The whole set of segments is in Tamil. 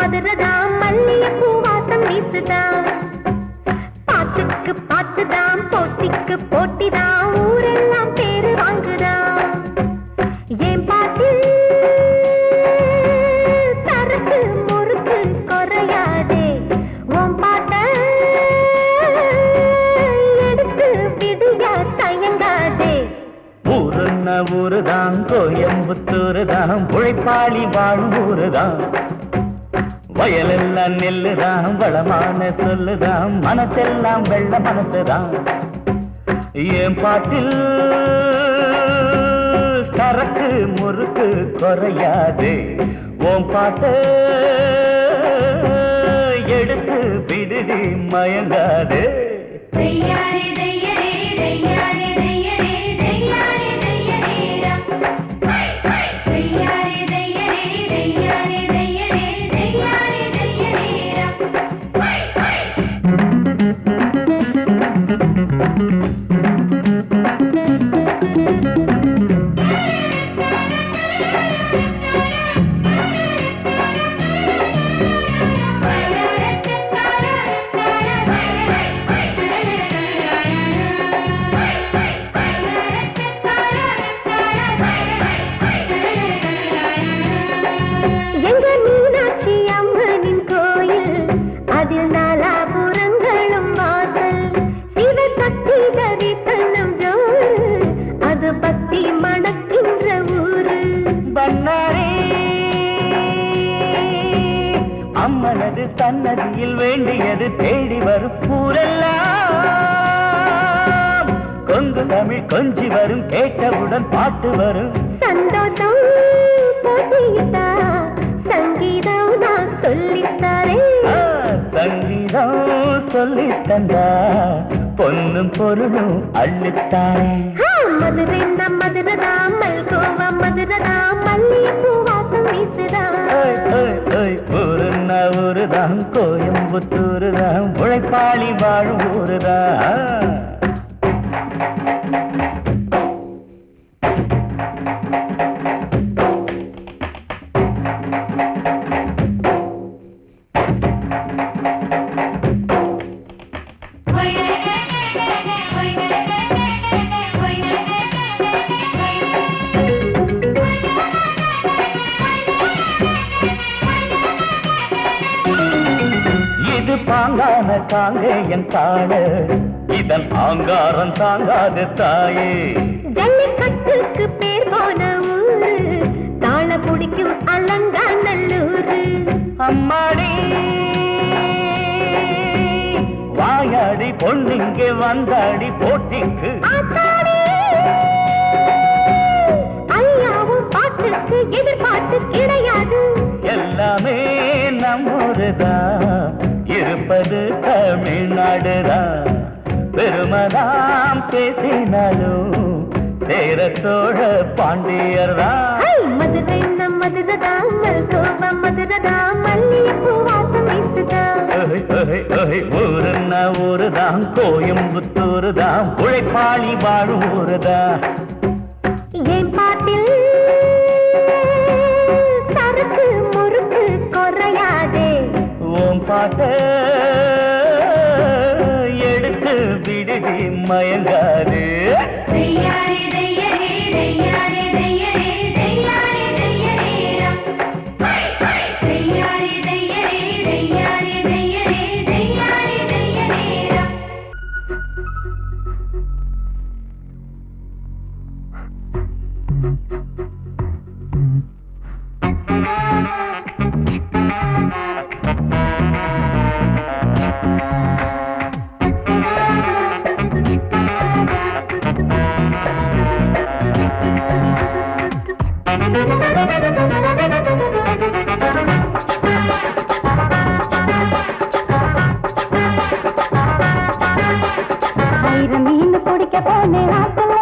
மதுரதான் மல்லிய பூவாசம் வீசுதான் பாட்டுக்கு பாட்டுதான் போட்டிக்கு போட்டிதான் ஊரெல்லாம் பேரு வாங்குதான் ஏன் பாட்டு சரக்கு முறுக்கு குறையாதே உன் பாட்ட எடுத்து விடியா தயங்காதே ஊருன்ன ஊருதான் கோயம்புத்தூருதான் உழைப்பாளி வாழும் ஊருதான் வயலெல்லாம் நெல்லுதான் வளமான சொல்லுதான் மனசெல்லாம் வெள்ள மனசுதான் என் பாட்டில் சரக்கு முறுக்கு குறையாது உன் பாட்ட எடுத்து விடுதி மயங்காது அம்மனது சன்னதியில் வேண்டியது தேடி வரும் ஊரெல்லாம் கொங்கு தமிழ் கொஞ்சி வரும் கேட்டவுடன் பாட்டு வரும் சந்தோஷம் போட்டியிட்டா சங்கீதம் நான் சொல்லித்தாரே சங்கீதம் சொல்லித்தந்தா பொன்னும் பொருளும் அள்ளித்தானே மதுரை நம் மதுரதான் மல்கோவா மதுரதான் மல்லிய பூவாசம் வீசுதான் ஊருன்னா ஊருதான் கோயம்புத்தூருதான் உழைப்பாளி வாழும் ஊருதான் பாங்கான காங்கேயன் காண இதன் ஆங்காரம் தாங்காது தாயே ஜல்லிக்கட்டுக்கு பேர் போன ஊரு தாள பிடிக்கும் அலங்காநல்லூரு அம்மாடி வாயாடி பொண்ணிங்கே வந்தாடி போட்டிக்கு ஐயாவும் பாட்டுக்கு எதிர்பார்த்து கிடையாது எல்லாமே நம்மூருதான் இருப்பது தமிழ்நாடுதான் பெருமதாம் பேசினாலும் சேர சோழ பாண்டியர் தான் மதுரை நம் மதுரதான் மல்கோவா மதுரதான் மல்லிய பூவாசம் வீசுதான் ஊருன்னா ஊருதான் கோயம்புத்தூருதான் உழைப்பாளி வாழும் ஊருதான் என் பாட்டில் சரக்கு முறுக்கு குறையாதே உன் பாட்ட எடுத்து விடுதி மயங்காது மீன் பிடிக்க போனே ஆத்துல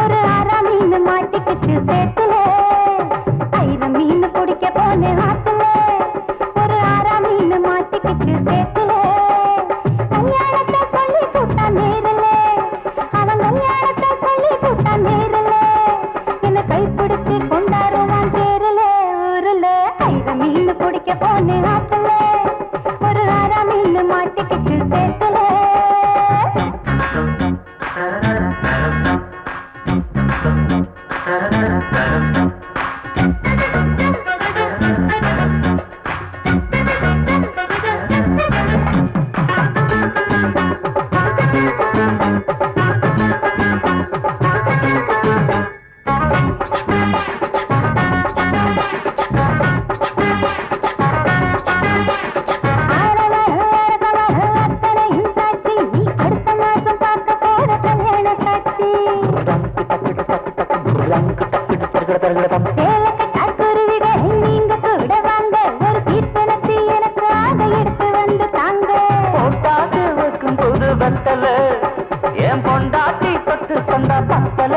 ஒரு அரை மீன் மாட்டிக்கிச்சு சேத்துல ஆயிரம் மீன் பிடிக்க போனே ஆத்துல ஒரு அரை மீன் மாட்டிக்கிச்சு சேத்துல கல்யாணத்தை சொல்லி கூட்டா நேரல அவன் கல்யாணத்தை சொல்லி கூட்டா நேரல என்ன கைப்பிடிச்சு கொண்டாடுவான் தேரல ஊருல ஆயிரம் மீன் பிடிக்க போனே என் பொண்டாட்டி பத்து தந்தா பத்தல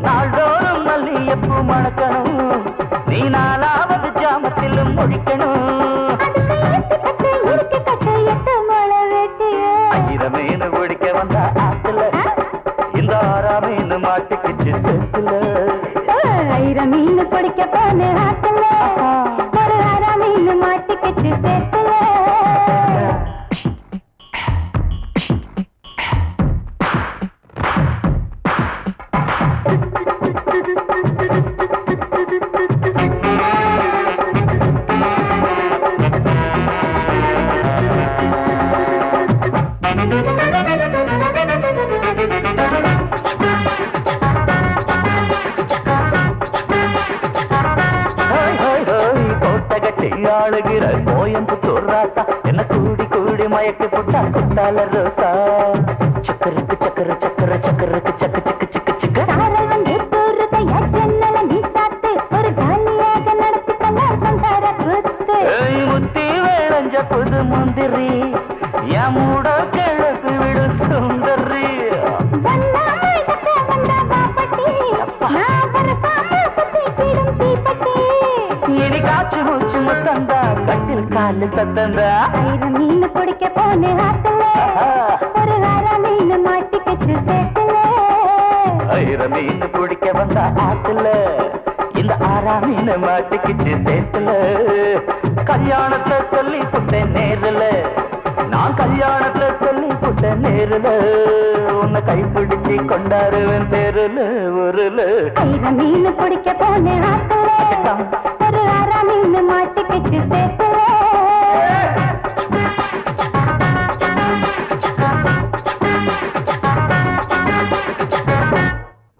நாள்தோறும் மல்லியப்பூ மணக்கணும் நீ நாலாவது ஜாமத்திலும் முழிக்கணும் ஐரமீனு பிடிக்க வந்த ஆத்துல இந்த ஆறாமீனு மாட்டுக்குச்சு செத்துல ஐரமீனு பிடிக்க போன ஆத்துல ஒரு ஆறாமீனு மாட்டுக்குச்சு செத்துல ஆளுகிற கோயம்புத்தூர் ராசா என்ன கூடி கூடி மயக்கி போட்டா குத்தால ரோசா சக்கருக்கு சக்கர சக்கர சக்கருக்கு சக்கு சிக்கு சிக்கு சிக்கு முத்தி வேளஞ்ச புது முந்திரி என் மூட கிழக்கு விடு சுந்தரி இனி காச்சு மூச்சு முத்தந்தா கட்டில் காலு சத்தந்தா மீன் பிடிக்க போன ஆத்துல ஒரு மீன் மாட்டிக்கிச்சு சேத்துல மீன் பிடிக்க வந்த ஆத்துல இந்த ஆறா மீன் மாட்டிக்கிச்சு சேத்துல கல்யாணத்தை சொல்லி புட்டேன் நேருல நான் கல்யாணத்தை சொல்லி புட்டேன் நேருல உன்னை கைப்பிடிச்சு கொண்டாருவேன் தெருல ஊருல மீன் பிடிக்க போன ஆத்துல ஒரு மீன் மாட்டிக்கிச்சு சேத்துல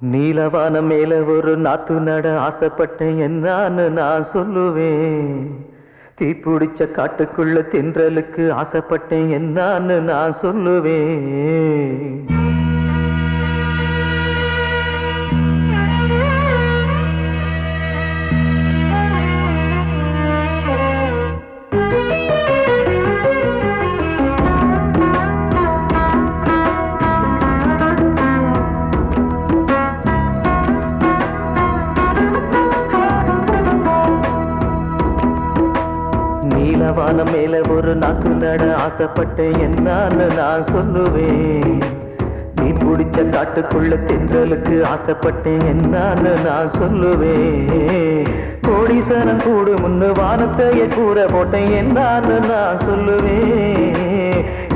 நீலவான மேல ஒரு நாத்து நட ஆசைப்பட்டேன் என்னான்னு நான் சொல்லுவேன் தீப்பிடிச்ச காட்டுக்குள்ள தென்றலுக்கு ஆசைப்பட்டேன் என்னான்னு நான் சொல்லுவேன் நீலவானம் மேல ஒரு நாக்கு நட ஆசைப்பட்டேன் என்னான்னு நான் சொல்லுவேன் நீ பிடிச்ச காட்டுக்குள்ள தென்றலுக்கு ஆசைப்பட்டேன் என்னான்னு நான் சொல்லுவேன் கோடீசனம் கூடு முன்னு வானத்தைய கூற போட்டேன் என்னான்னு நான் சொல்லுவேன்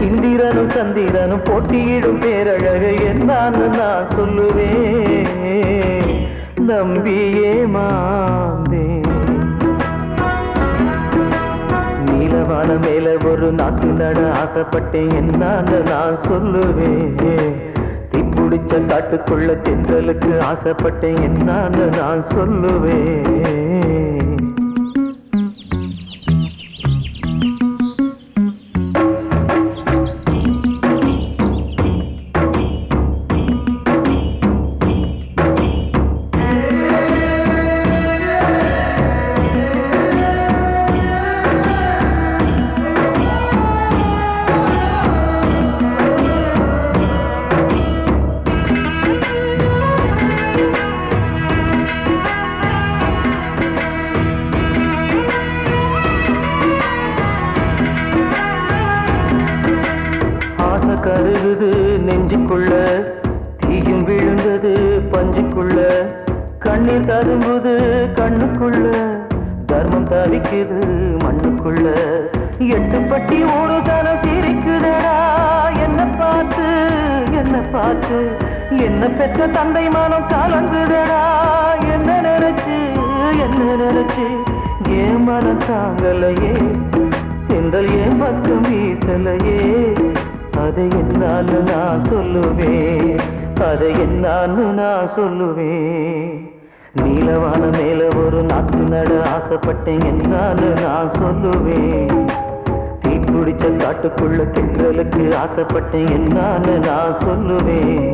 இந்திரனும் சந்திரனும் போட்டியிடும் பேரழகு என்னான்னு நான் சொல்லுவேன் நம்பியே மாந்தேன் நீலவான மேல ஒரு நாத்து நட ஆசைப்பட்டேன் என்னான்னு நான் சொல்லுவேன் தீப்பிடிச்ச காட்டுக்குள்ள தென்றலுக்கு ஆசைப்பட்டேன் என்னான்னு நான் சொல்லுவேன் கருகுது நெஞ்சுக்குள்ள தீயும் விழுந்தது பஞ்சுக்குள்ள கண்ணீர் ததும்புது கண்ணுக்குள்ள தர்மம் தவிக்குது மண்ணுக்குள்ள எட்டுப்பட்டி ஒரு சனம் சிரிக்குதடா என்ன பார்த்து என்ன பெற்ற தந்தை மனம் கலங்குதடா என்ன நினைச்சு ஏன் மனம் தாங்கலையே எங்கள் ஏன் பக்கம் வீசலையே அதை என்னான்னு நான் சொல்லுவேன், அதை என்னான்னு நான் சொல்லுவேன். நீலவான மேல ஒரு நாத்து நட ஆசைப்பட்டேன், என்னான்னு நான் சொல்லுவேன். தீக்குடிச்ச காட்டுக்குள்ள கிண்டலுக்கு ஆசைப்பட்டேன், என்னான்னு நான் சொல்லுவேன்.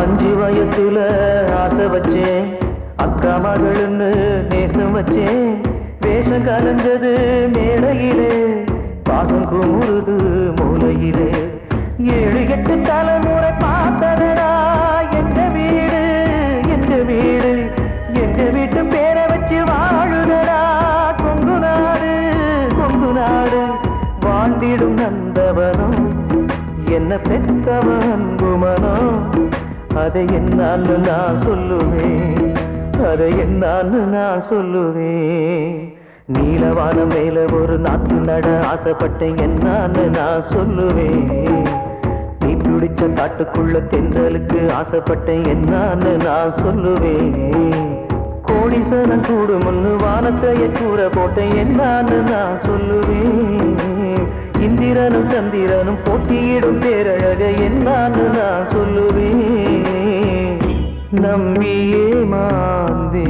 அஞ்சு வயசுல ஆசை வச்சேன், அக்கா மகள்னு நேசம் வச்சேன். வேஷம் கலந்தது மேடையிலே, பாசம் குமுறுது மூலையிலே. 7-8 தலைமுறை பார்த்ததடா எங்க வீடு, எங்க வீடு, எங்க வீட்டு பேரை வச்சு வாழுதடா கொங்கு நாடு, கொங்கு நாடு. வாழ்ந்திடும் நந்தவனம் என்ன பெற்றவன் குமனம், அதை என்னான்னு நான் சொல்லுவேன், அதை என்னான்னு நான் சொல்லுவேன். நீலவான மேல ஒரு நாத்து நட ஆசைப்பட்டேன், என்னான்னு நான் சொல்லுவேன். நீ பிடிச்ச காட்டுக்குள்ள தென்றலுக்கு ஆசைப்பட்டேன், என்னான்னு நான் சொல்லுவேன். கோடீஸ்வரன் கூடுமுன்னு வானத்தைய கூற போட்டேன், என்னான்னு நான் சொல்லுவேன். இந்திரனும் சந்திரனும் போட்டியிடும் பேரழக, என்னான்னு நான் சொல்லுவேன். நம்பியே மாந்தே